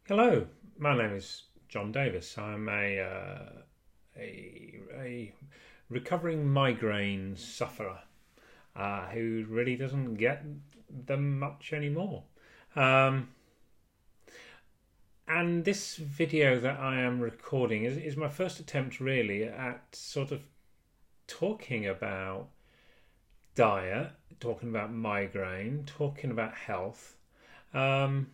Hello, my name is John Davies. I'm a recovering migraine sufferer who really doesn't get them much anymore. Um, and this video that I am recording is my first attempt really at sort of talking about diet, talking about migraine, talking about health. Um,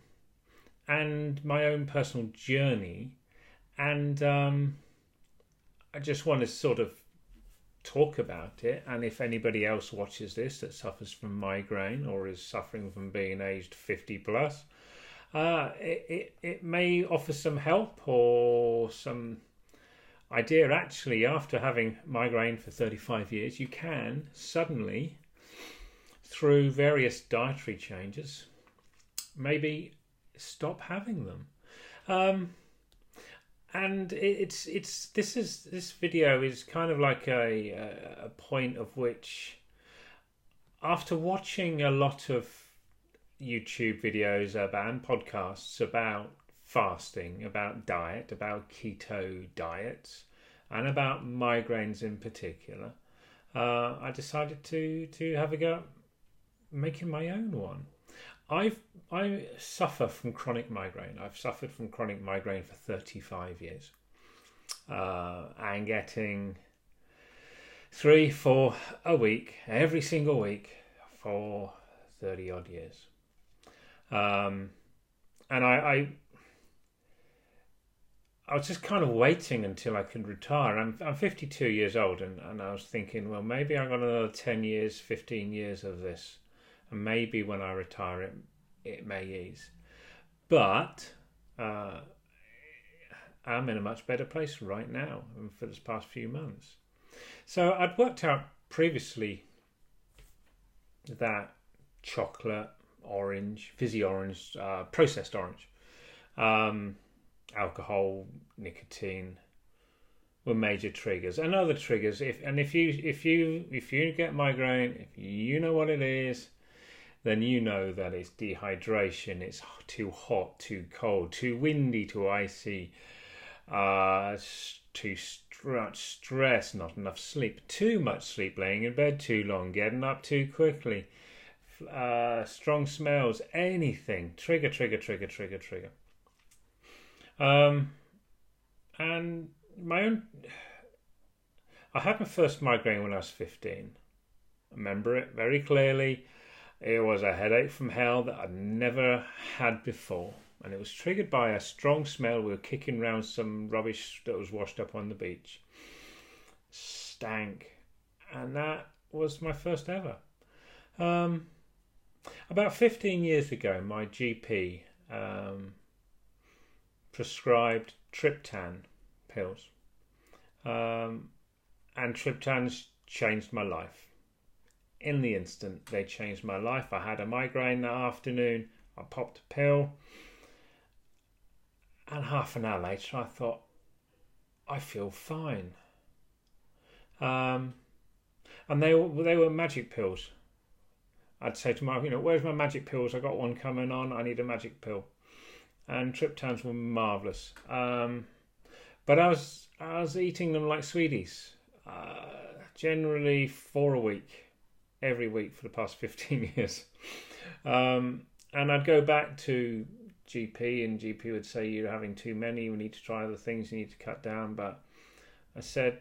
and my own personal journey. And I just want to sort of talk about it. And if anybody else watches this that suffers from migraine or is suffering from being aged 50 plus, it may offer some help or some idea. Actually, after having migraine for 35 years, you can suddenly, through various dietary changes, maybe stop having them. And this video is kind of like a point of which, after watching a lot of YouTube videos and podcasts about fasting, about diet, about keto diets, and about migraines in particular, I decided to have a go at making my own one. I suffer from chronic migraine. I've suffered from chronic migraine for 35 years, and getting 3-4 a week every single week for 30 odd years. And I was just kind of waiting until I could retire. I'm 52 years old, and I was thinking, well, maybe I've got another 10 years, 15 years of this. And maybe when I retire, it may ease. But I'm in a much better place right now than for this past few months. So I'd worked out previously that chocolate, orange, fizzy orange, processed orange, alcohol, nicotine were major triggers, and other triggers. If you get migraine, if you know what it is, then you know that it's dehydration, it's too hot, too cold, too windy, too icy, too much stress, not enough sleep, too much sleep, laying in bed too long, getting up too quickly, strong smells, anything, trigger. And I had my first migraine when I was 15. I remember it very clearly. It was a headache from hell that I'd never had before. And it was triggered by a strong smell. We were kicking around some rubbish that was washed up on the beach. Stank. And that was my first ever. About 15 years ago, my GP prescribed triptan pills. And triptans changed my life. In the instant, they changed my life. I had a migraine that afternoon. I popped a pill. And half an hour later, I thought, I feel fine. And they were magic pills. I'd say to my, where's my magic pills? I got one coming on. I need a magic pill. And triptans were marvellous. But I was eating them like sweeties. Generally 4 a week. Every week for the past 15 years. And I'd go back to GP, and GP would say, you're having too many, we need to try other things, you need to cut down. But I said,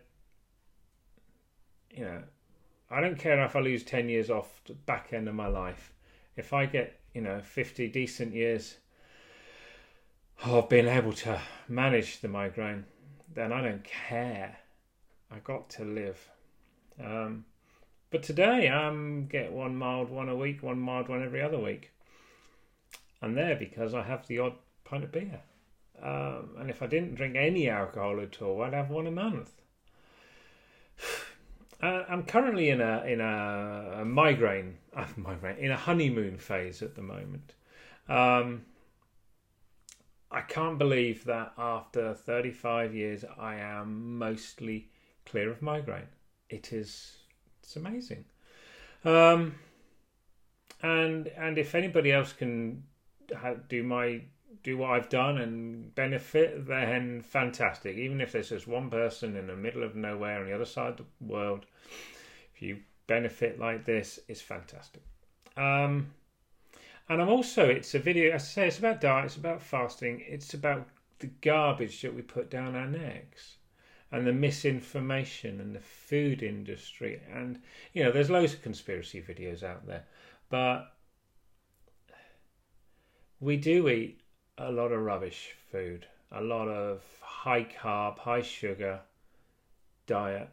I don't care if I lose 10 years off the back end of my life. If I get, 50 decent years of being able to manage the migraine, then I don't care. I got to live. But today I'm get one mild one a week, one mild one every other week. And there because I have the odd pint of beer. And if I didn't drink any alcohol at all, I'd have one a month. I'm currently in a migraine, in a honeymoon phase at the moment. I can't believe that after 35 years I am mostly clear of migraine. It's amazing. And if anybody else can do my do what I've done and benefit, then fantastic. Even if there's just one person in the middle of nowhere on the other side of the world, if you benefit like this, it's fantastic. And I'm also, it's a video, as I say, it's about diet, it's about fasting, it's about the garbage that we put down our necks and the misinformation and the food industry. And, you know, there's loads of conspiracy videos out there, but we do eat a lot of rubbish food, a lot of high carb, high sugar diet.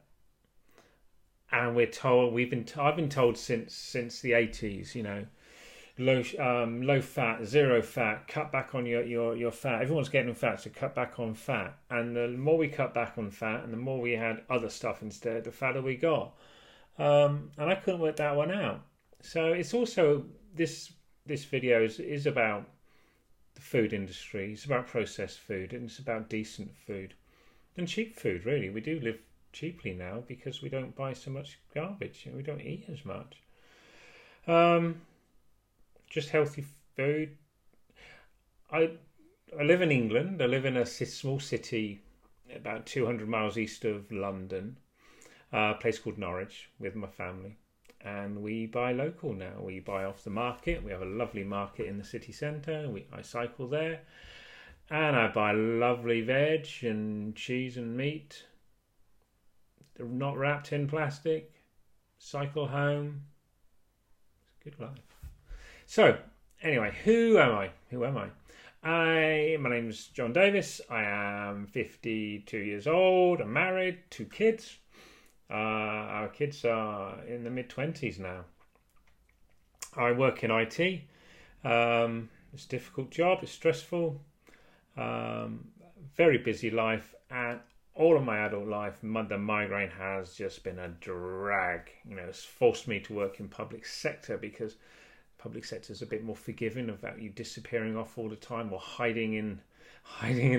And we're told, I've been told since the 80s, you know, low fat, zero fat, cut back on your fat. Everyone's getting fat, so cut back on fat. And the more we cut back on fat and the more we had other stuff instead, the fatter we got. And I couldn't work that one out. So it's also, this video is about the food industry. It's about processed food, and it's about decent food and cheap food, really. We do live cheaply now because we don't buy so much garbage and we don't eat as much. Just healthy food. I live in England. I live in a small city about 200 miles east of London, a place called Norwich, with my family. And we buy local now. We buy off the market. We have a lovely market in the city centre. I cycle there. And I buy lovely veg and cheese and meat. They're not wrapped in plastic. Cycle home. It's a good life. So, anyway, who am I? My name's John Davies. I am 52 years old. I'm married, 2 kids. Our kids are in the mid-20s now. I work in IT. It's a difficult job. It's stressful. Very busy life. And all of my adult life, the migraine has just been a drag. You know, it's forced me to work in public sector because public sector is a bit more forgiving about you disappearing off all the time or hiding in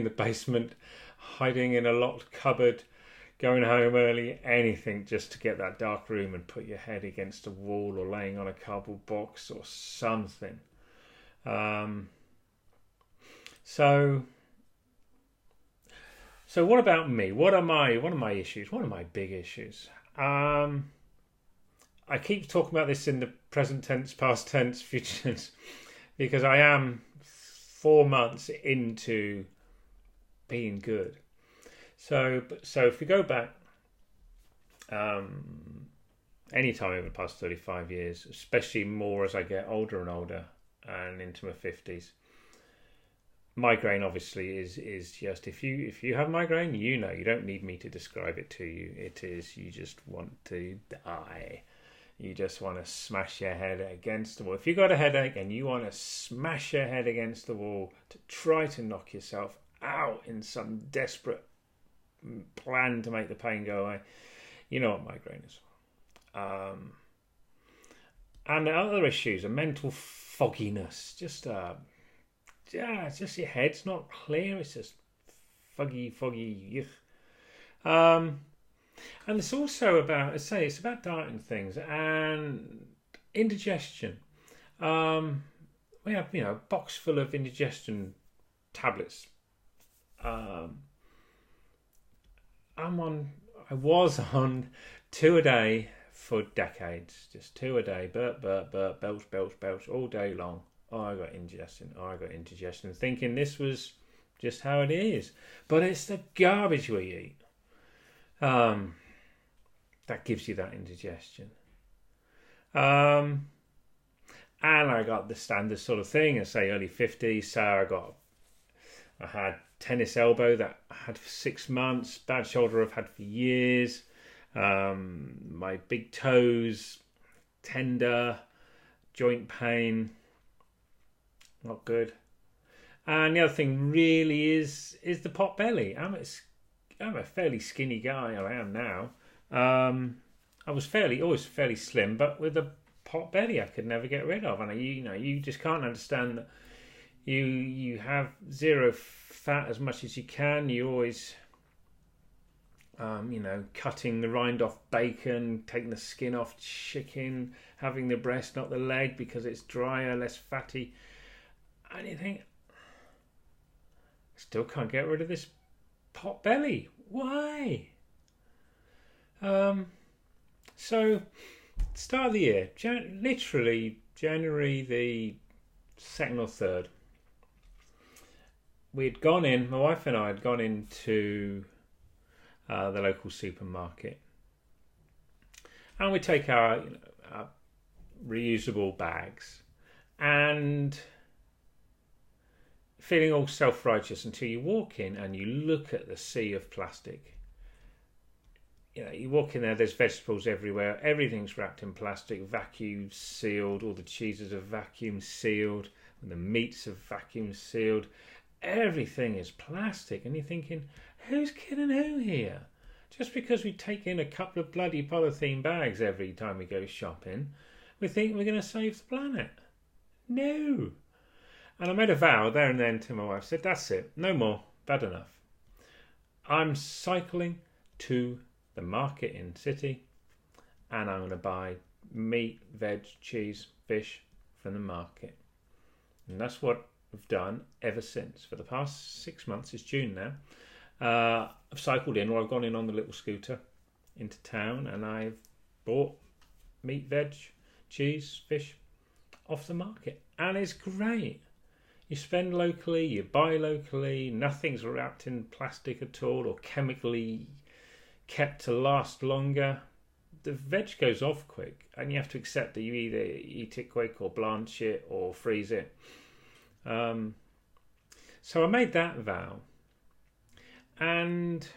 the basement, hiding in a locked cupboard, going home early, anything just to get that dark room and put your head against a wall or laying on a cardboard box or something. So what about me? What are my issues? What are my big issues? I keep talking about this in the present tense, past tense, future tense, because I am 4 months into being good. So if we go back any time over the past 35 years, especially more as I get older and older and into my 50s, migraine obviously is just, if you have migraine, you know, you don't need me to describe it to you. It is, you just want to die. You just want to smash your head against the wall. If you've got a headache and you want to smash your head against the wall to try to knock yourself out in some desperate plan to make the pain go away, you know what migraine is. And the other issues are mental fogginess. Just it's just your head's not clear. It's just foggy. And it's also about, it's about diet and things and indigestion. We have, a box full of indigestion tablets. I was on 2 a day for decades, just 2 a day, burp, belch all day long. Oh, I got indigestion. Thinking this was just how it is. But it's the garbage we eat that gives you that indigestion. And I got the standard sort of thing, I say early 50s. So I had tennis elbow that I had for 6 months, bad shoulder I've had for years, my big toes, tender, joint pain, not good. And the other thing really is the pot belly. I'm a fairly skinny guy. I am now. I was always fairly slim, but with a pot belly I could never get rid of. And you just can't understand that you have zero fat as much as you can. You always cutting the rind off bacon, taking the skin off chicken, having the breast, not the leg, because it's drier, less fatty. And you think, still can't get rid of this pot belly. Why? So, start of the year, literally January the 2nd or 3rd, we'd gone in, my wife and I had gone into the local supermarket, and we take our reusable bags, and feeling all self-righteous until you walk in and you look at the sea of plastic. You walk in there, there's vegetables everywhere, everything's wrapped in plastic, vacuum sealed, all the cheeses are vacuum sealed, and the meats are vacuum sealed. Everything is plastic, and you're thinking, who's kidding who here? Just because we take in a couple of bloody polythene bags every time we go shopping, we think we're going to save the planet. No. And I made a vow there and then to my wife, said, that's it, no more, bad enough. I'm cycling to the market in city, and I'm going to buy meat, veg, cheese, fish from the market. And that's what I've done ever since. For the past 6 months, it's June now, I've cycled in, or I've gone in on the little scooter into town, and I've bought meat, veg, cheese, fish off the market. And it's great. You spend locally, you buy locally, nothing's wrapped in plastic at all or chemically kept to last longer. The veg goes off quick, and you have to accept that you either eat it quick or blanch it or freeze it. So I made that vow, and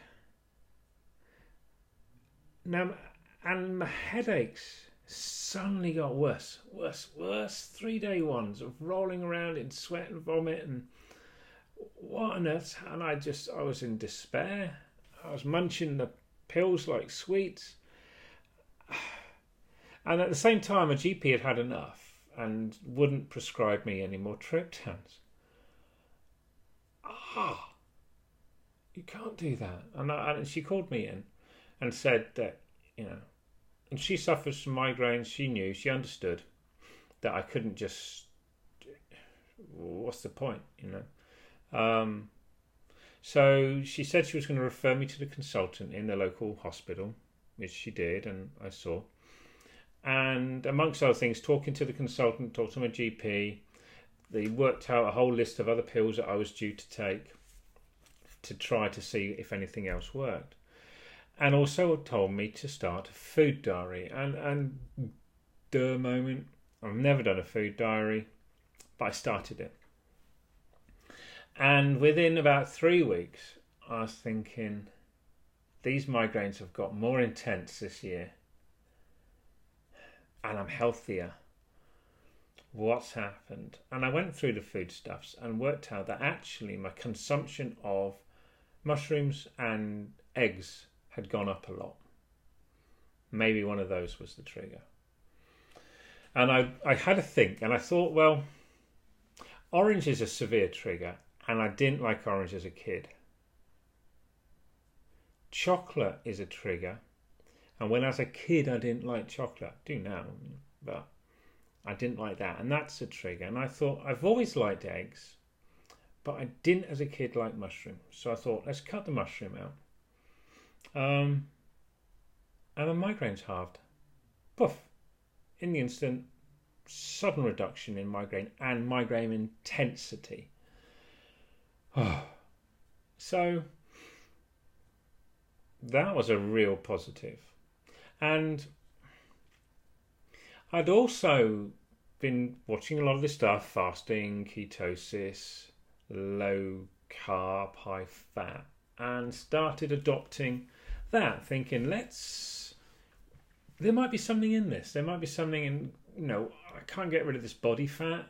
now, and my headaches suddenly got worse. 3-day ones of rolling around in sweat and vomit, and what on earth? And I was in despair. I was munching the pills like sweets, and at the same time, a GP had had enough and wouldn't prescribe me any more triptans. You can't do that. And she called me in and said that, and she suffers from migraines. She understood that I couldn't just, what's the point, So she said she was going to refer me to the consultant in the local hospital, which she did, and I saw. And amongst other things, talking to the consultant, talked to my GP, they worked out a whole list of other pills that I was due to take to try to see if anything else worked. And also told me to start a food diary. And moment, I've never done a food diary, but I started it. And within about 3 weeks, I was thinking, these migraines have got more intense this year, and I'm healthier. What's happened? And I went through the foodstuffs and worked out that actually my consumption of mushrooms and eggs had gone up a lot. Maybe one of those was the trigger. And I had a think, and I thought, well, orange is a severe trigger, and I didn't like orange as a kid. Chocolate is a trigger, and when as a kid I didn't like chocolate. I do now, but I didn't like that, and that's a trigger. And I thought, I've always liked eggs, but I didn't as a kid like mushroom. So I thought, let's cut the mushroom out. And my migraines halved. Poof! In the instant, sudden reduction in migraine and migraine intensity. So that was a real positive. And I'd also been watching a lot of this stuff, fasting, ketosis, low carb, high fat, and started adopting that, thinking, there might be something in this. There might be something in, I can't get rid of this body fat,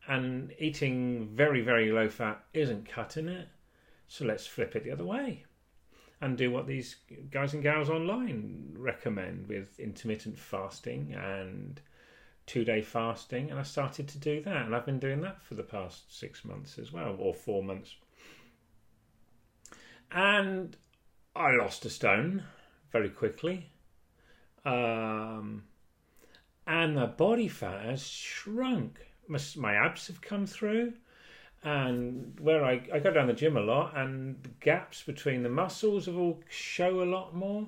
and eating very, very low fat isn't cutting it. So let's flip it the other way and do what these guys and gals online recommend with intermittent fasting and 2-day fasting. And I started to do that, and I've been doing that for the past 6 months as well, or 4 months. And I lost a stone very quickly. And my body fat has shrunk. My abs have come through, and where I go down the gym a lot, and the gaps between the muscles have all show a lot more.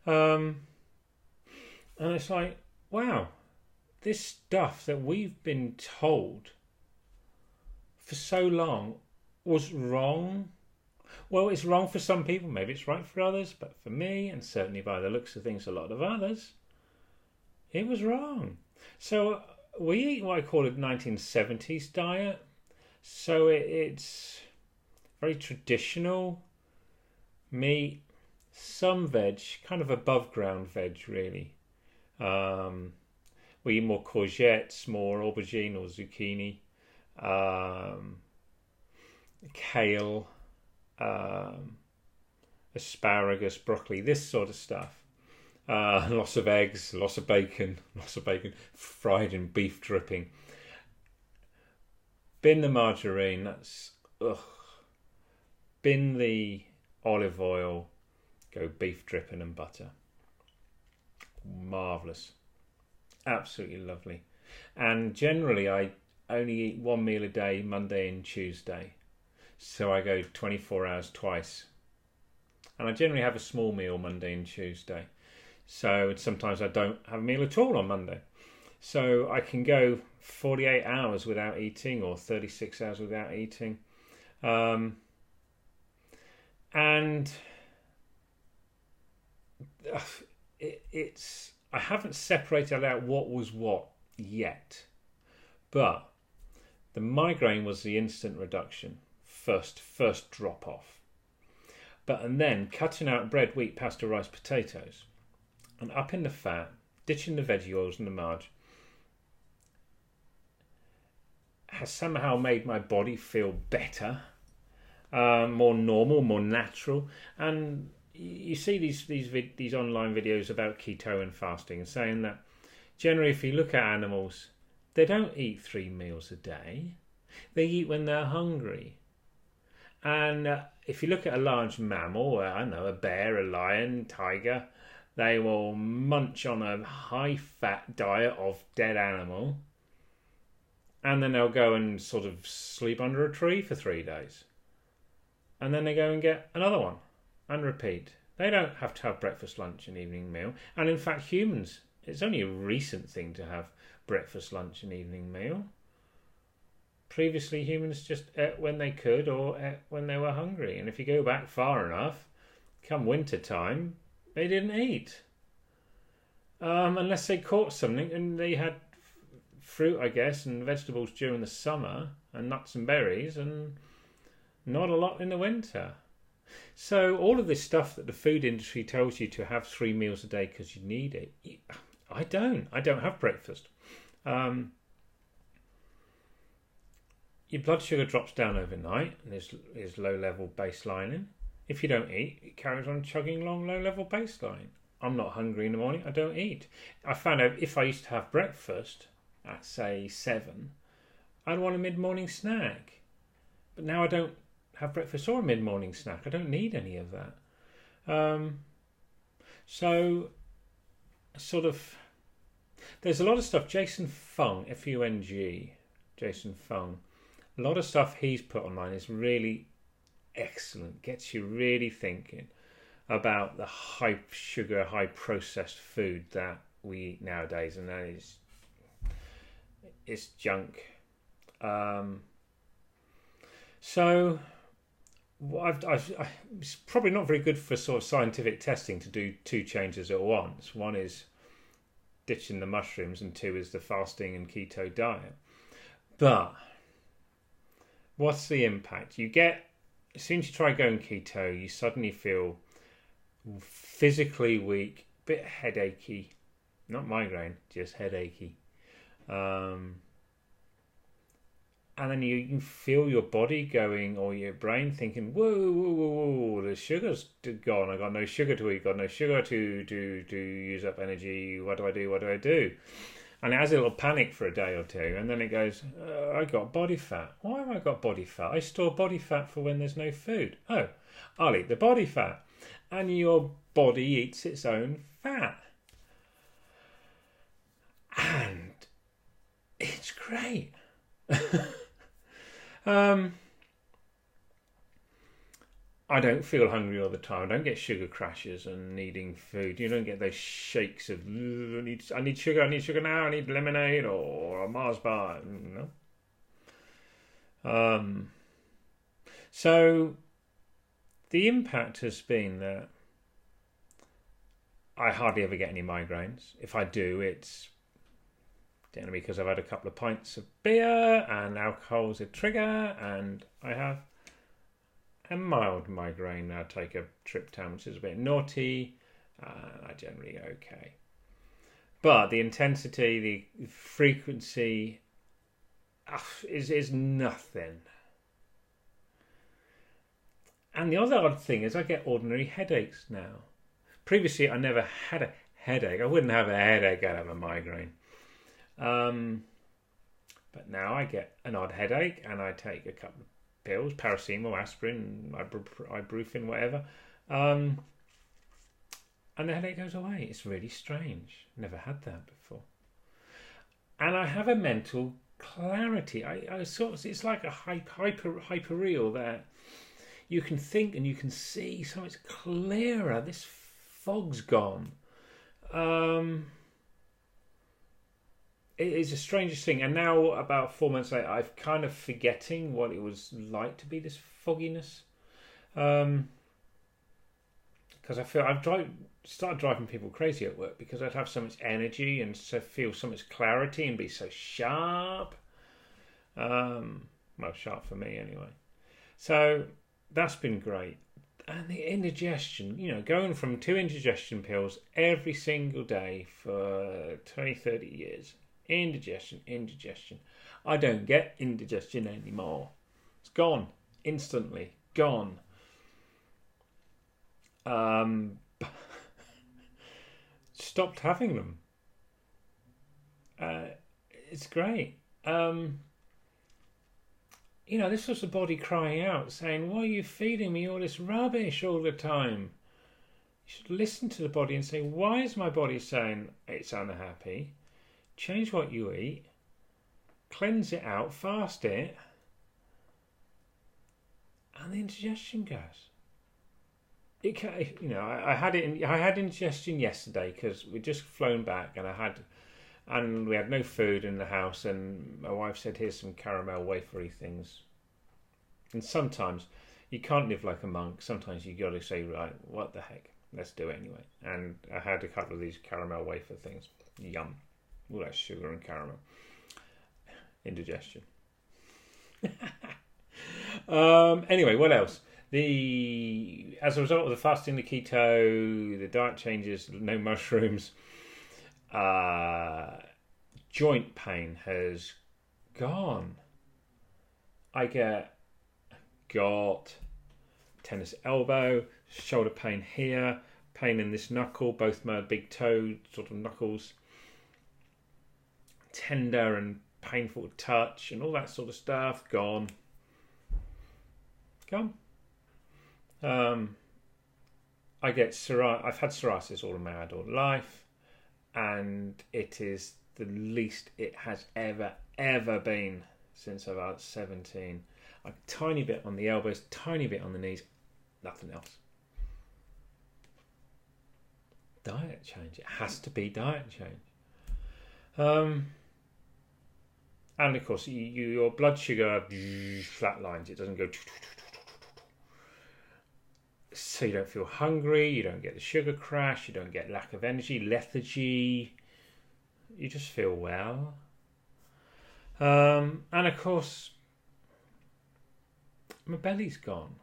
And it's like, wow, this stuff that we've been told for so long was wrong. Well, it's wrong for some people, maybe it's right for others, but for me, and certainly by the looks of things, a lot of others, it was wrong. So we eat what I call a 1970s diet. So it's very traditional meat, some veg, kind of above ground veg, really. We eat more courgettes, more aubergine or zucchini, kale, asparagus, broccoli, this sort of stuff. Lots of eggs, lots of bacon, fried in beef dripping. Bin the margarine, that's ugh. Bin the olive oil, go beef dripping and butter. Marvellous. Absolutely lovely. And generally I only eat one meal a day, Monday and Tuesday. So I go 24 hours twice. And I generally have a small meal Monday and Tuesday. So sometimes I don't have a meal at all on Monday. So I can go 48 hours without eating or 36 hours without eating. And it's I haven't separated out what was what yet. But the migraine was the instant reduction. First drop off. And then cutting out bread, wheat, pasta, rice, potatoes, and up in the fat, ditching the veggie oils and the margarine, has somehow made my body feel better, more normal, more natural. And you see these online videos about keto and fasting, and saying that generally, if you look at animals, they don't eat 3 meals a day. They eat when they're hungry. And if you look at a large mammal, I don't know, a bear, a lion, tiger, they will munch on a high-fat diet of dead animal, and then they'll go and sort of sleep under a tree for 3 days. And then they go and get another one and repeat. They don't have to have breakfast, lunch and evening meal. And in fact, humans, it's only a recent thing to have breakfast, lunch and evening meal. Previously, humans just ate when they could or ate when they were hungry. And if you go back far enough, come winter time, they didn't eat. Unless they caught something and they had fruit, I guess, and vegetables during the summer, and nuts and berries, and not a lot in the winter. So all of this stuff that the food industry tells you to have 3 meals a day because you need it, I don't have breakfast. Your blood sugar drops down overnight, and there's low-level baselining. If you don't eat, it carries on chugging along low-level baseline. I'm not hungry in the morning, I don't eat. I found out if I used to have breakfast at, say, 7, I'd want a mid-morning snack. But now I don't have breakfast or a mid-morning snack. I don't need any of that. So, sort of, there's a lot of stuff. Jason Fung, F-U-N-G, Jason Fung, a lot of stuff he's put online is really excellent. Gets you really thinking about the high sugar, high processed food that we eat nowadays, and that is, it's junk. So it's probably not very good for sort of scientific testing to do 2 changes at once. One is ditching the mushrooms, and 2 is the fasting and keto diet. But what's the impact? You get, as soon as you try going keto, you suddenly feel physically weak, a bit headachy, not migraine, just headachy. And then you feel your body going, or your brain thinking, whoa, the sugar's gone. I got no sugar to eat, got no sugar to use up energy. What do I do? And it has a little panic for a day or 2, and then it goes, I got body fat. Why have I got body fat? I store body fat for when there's no food. Oh, I'll eat the body fat. And your body eats its own fat. And it's great. Um, I don't feel hungry all the time. I don't get sugar crashes and needing food. You don't get those shakes of I need sugar. I need sugar now. I need lemonade or a Mars bar. No. So the impact has been that I hardly ever get any migraines. If I do, it's generally because I've had a couple of pints of beer and alcohol's a trigger, and I have a mild migraine. I take a triptan, which is a bit naughty, and I generally go okay. But the intensity, the frequency is nothing. And the other odd thing is I get ordinary headaches now. Previously, I never had a headache. I wouldn't have a headache, I'd have a migraine. But now I get an odd headache and I take a couple of pills, paracetamol, aspirin, ibuprofen, whatever. And the headache goes away. It's really strange. Never had that before. And I have a mental clarity. I sort of, it's like a hyper real that you can think and you can see, so it's clearer. This fog's gone. It is the strangest thing. And now, about 4 months later, I'm kind of forgetting what it was like to be this fogginess. Because I feel I've started driving people crazy at work because I'd have so much energy and so feel so much clarity and be so sharp. Well, sharp for me anyway. So that's been great. And the indigestion, going from 2 indigestion pills every single day for 20, 30 years. Indigestion. I don't get indigestion anymore. It's gone. Instantly. Gone. Stopped having them. It's great. This was the body crying out, saying, why are you feeding me all this rubbish all the time? You should listen to the body and say, why is my body saying it's unhappy? Change what you eat, cleanse it out, fast it, and the indigestion goes. It can, I had indigestion yesterday because we'd just flown back and we had no food in the house, and my wife said, here's some caramel wafery things. And sometimes you can't live like a monk. Sometimes you got to say, right, what the heck, let's do it anyway. And I had a couple of these caramel wafer things. Yum. All that sugar and caramel. Indigestion. Anyway, what else? As a result of the fasting, the keto, the diet changes, no mushrooms, joint pain has gone. I got tennis elbow, shoulder pain here, pain in this knuckle, both my big toe sort of knuckles, tender and painful touch and all that sort of stuff, gone. I get I've had psoriasis all of my adult life, and it is the least it has ever been since about 17. A tiny bit on the elbows, tiny bit on the knees, nothing else. Diet change. It has to be diet change. And of course, your blood sugar flatlines. It doesn't go. So you don't feel hungry. You don't get the sugar crash. You don't get lack of energy, lethargy. You just feel well. And of course, my belly's gone.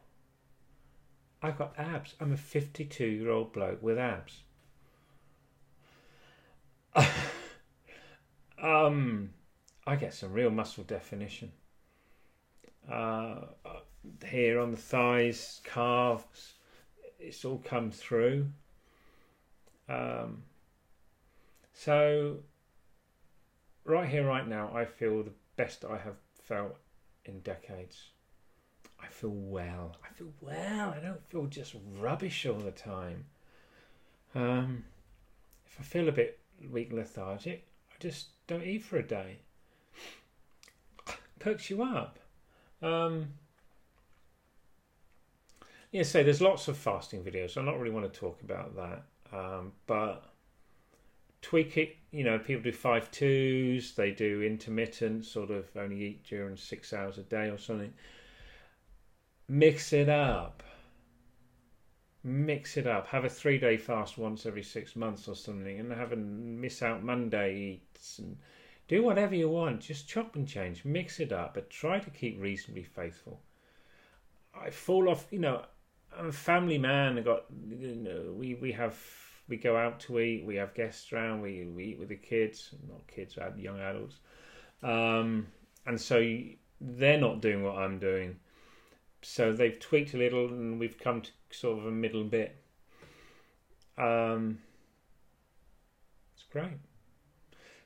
I've got abs. I'm a 52-year-old bloke with abs. I get some real muscle definition. Here on the thighs, calves, it's all come through. So right here, right now, I feel the best I have felt in decades. I feel well. I don't feel just rubbish all the time. If I feel a bit weak and lethargic, I just don't eat for a day. Perks you up. Um, yeah, so there's lots of fasting videos. So I don't really want to talk about that. But tweak it. You know, people do 5-2s. They do intermittent, sort of only eat during 6 hours a day or something. Mix it up. Mix it up. Have a 3-day fast once every 6 months or something, and have a miss out Monday eats, and do whatever you want. Just chop and change. Mix it up, but try to keep reasonably faithful. I fall off. You know, I'm a family man. I got. You know, we go out to eat. We have guests around. We eat with the kids. Not kids, young adults. And so they're not doing what I'm doing. So they've tweaked a little, and we've come to sort of a middle bit. It's great.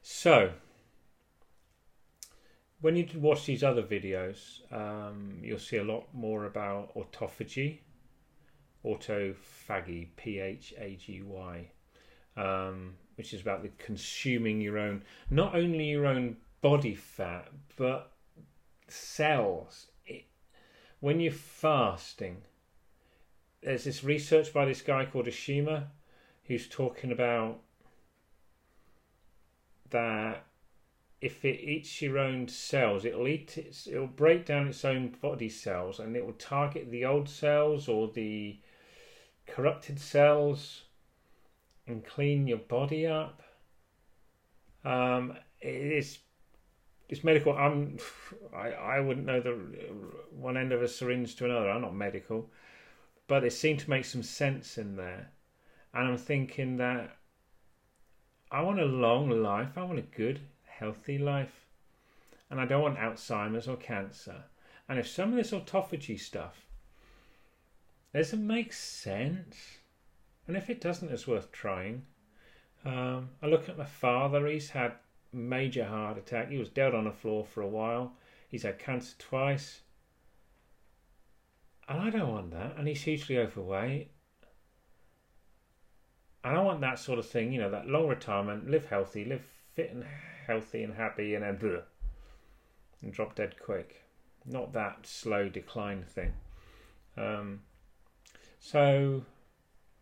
So when you watch these other videos, you'll see a lot more about autophagy, Phagy, which is about the consuming your own, not only your own body fat, but cells. When you're fasting, there's this research by this guy called Ashima, who's talking about that if it eats your own cells, it'll break down its own body cells, and it will target the old cells or the corrupted cells and clean your body up. It's medical. I wouldn't know the one end of a syringe to another. I'm not medical, but it seemed to make some sense in there. And I'm thinking that I want a long life. I want a good, healthy life, and I don't want Alzheimer's or cancer. And if some of this autophagy stuff doesn't make sense, and if it doesn't, it's worth trying. I look at my father. He's had major heart attack. He was dead on the floor for a while. He's had cancer twice, and I don't want that. And he's hugely overweight, and I want that sort of thing, you know, that long retirement, live healthy, live fit and healthy and happy, and then and drop dead quick. Not that slow decline thing. So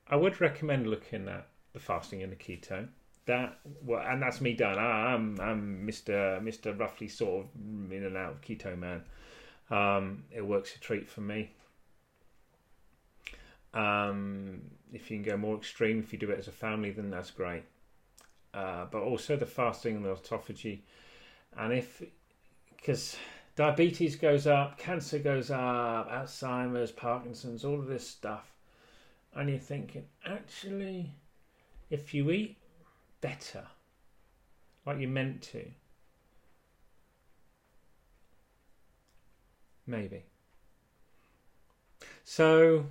I would recommend looking at the fasting and the keto. And that's me done. I'm Mr. roughly sort of in and out keto man. It works a treat for me. If you can go more extreme, if you do it as a family, then that's great. But also the fasting and the autophagy, and because diabetes goes up, cancer goes up, Alzheimer's, Parkinson's, all of this stuff, and you're thinking, actually, if you eat better, like you're meant to, maybe. So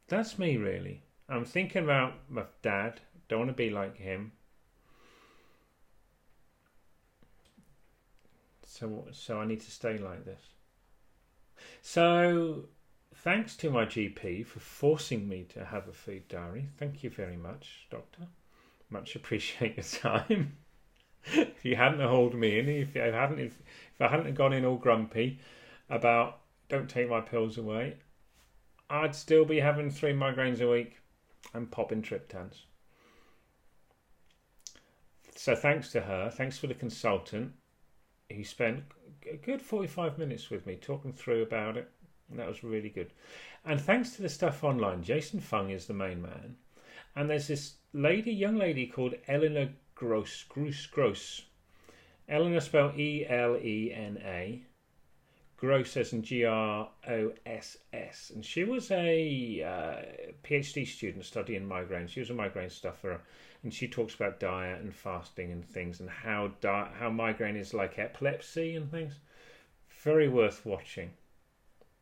that's me, really. I'm thinking about my dad. Don't want to be like him. So I need to stay like this. So thanks to my GP for forcing me to have a food diary. Thank you very much, doctor. Much appreciate your time. If you hadn't hauled me in, if I hadn't gone in all grumpy about don't take my pills away, I'd still be having 3 migraines a week and popping triptans. So thanks to her, thanks for the consultant. He spent a good 45 minutes with me talking through about it, and that was really good. And thanks to the stuff online, Jason Fung is the main man, and there's this young lady called Elena Gross. Elena spelled Elena, Gross as in Gross, and she was a PhD student studying migraines. She was a migraine sufferer, and she talks about diet and fasting and things, and how migraine is like epilepsy and things. Very worth watching.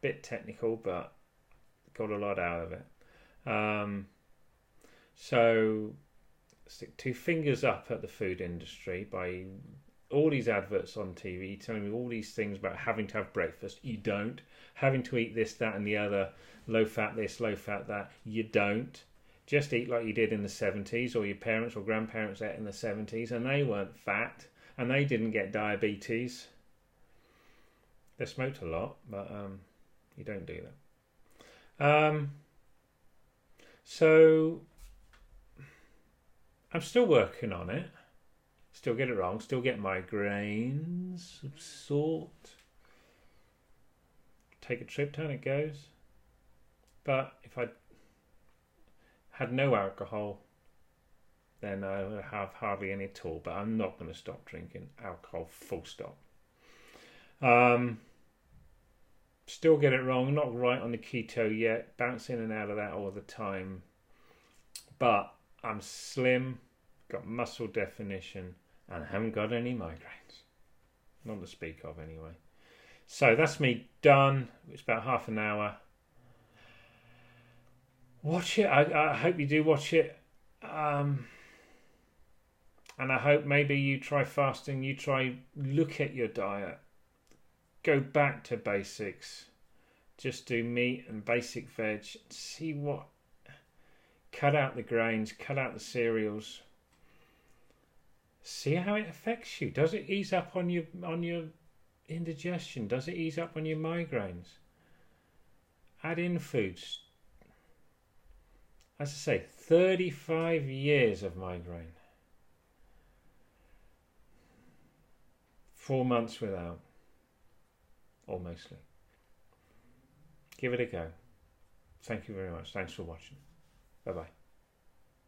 Bit technical, but got a lot out of it. So stick 2 fingers up at the food industry by all these adverts on TV telling me all these things about having to have breakfast. You don't. Having to eat this, that and the other. Low fat this, low fat that. You don't. Just eat like you did in the 70s, or your parents or grandparents ate in the 70s, and they weren't fat and they didn't get diabetes. They smoked a lot, but you don't do that. So I'm still working on it. Still get it wrong. Still get migraines of sort. Take a trip down, it goes. But if I had no alcohol, then I would have hardly any at all. But I'm not going to stop drinking alcohol, full stop. Still get it wrong. Not right on the keto yet. Bounce in and out of that all the time. But I'm slim, got muscle definition, and I haven't got any migraines. Not to speak of, anyway. So that's me done. It's about half an hour. Watch it. I hope you do watch it. And I hope maybe you try fasting. You try look at your diet. Go back to basics. Just do meat and basic veg. See what. Cut out the grains. Cut out the cereals. See how it affects you. Does it ease up on your indigestion? Does it ease up on your migraines? Add in foods. As I say, 35 years of migraine. 4 months without. Or mostly. Give it a go. Thank you very much. Thanks for watching. Bye-bye.